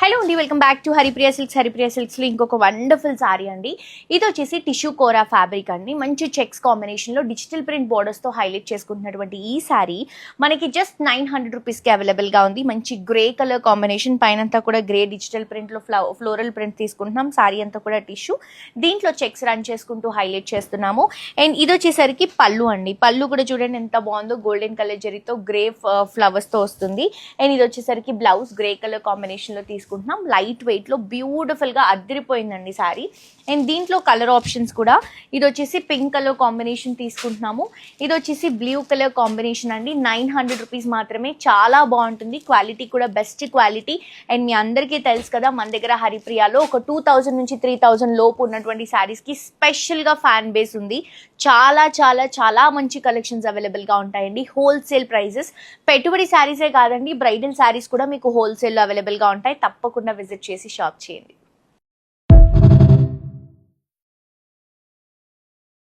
Hello అండి, welcome back to Haripriya silks. Haripriya సిల్క్స్లో ఇంకొక వండర్ఫుల్ సారీ అండి. ఇది వచ్చేసి టిష్యూ కోరా ఫ్యాబ్రిక్ అండి. మంచి చెక్స్ కాంబినేషన్లో డిజిటల్ ప్రింట్ బోర్డర్స్తో హైలైట్ చేసుకుంటున్నటువంటి ఈ సారీ మనకి జస్ట్ 900 రూపీస్కి అవైలబుల్గా ఉంది. మంచి గ్రే కలర్ కాంబినేషన్, పైనంతా కూడా గ్రే డిజిటల్ ప్రింట్లో ఫ్లోరల్ ప్రింట్ తీసుకుంటున్నాం. సారీ అంతా కూడా టిష్యూ, దీంట్లో చెక్స్ రన్ చేసుకుంటూ హైలైట్ చేస్తున్నాము. అండ్ ఇది వచ్చేసరికి పళ్ళు అండి. పళ్ళు కూడా చూడండి ఎంత బాగుందో, గోల్డెన్ కలర్ జరీతో గ్రే ఫ్లవర్స్తో వస్తుంది. అండ్ ఇది వచ్చేసరికి బ్లౌజ్ గ్రే కలర్ కాంబినేషన్లో తీసుకుంటున్నాం. లైట్ వెయిట్ లో బ్యూటిఫుల్ గా అదిరిపోయిందండి సారీ. అండ్ దీంట్లో కలర్ ఆప్షన్స్ కూడా, ఇది వచ్చేసి పింక్ కలర్ కాంబినేషన్ తీసుకుంటున్నాము. ఇది వచ్చేసి బ్లూ కలర్ కాంబినేషన్ అండి. 900 రూపీస్ మాత్రమే. చాలా బాగుంటుంది, క్వాలిటీ కూడా బెస్ట్ క్వాలిటీ. అండ్ మీ అందరికీ తెలుసు కదా, మన దగ్గర హరిప్రియాలో ఒక 2000 నుంచి 3000 లోపు ఉన్నటువంటి శారీస్ కి స్పెషల్ గా ఫ్యాన్ బేస్ ఉంది. చాలా చాలా చాలా మంచి కలెక్షన్స్ అవైలబుల్ గా ఉంటాయండి. Wholesale prices. పెట్టుబడి శారీసే కాదండి, బ్రైడల్ శారీస్ కూడా మీకు హోల్సేల్లో అవైలబుల్ గా ఉంటాయి. తప్పకుండా విజిట్ చేసి షాప్ చేయండి.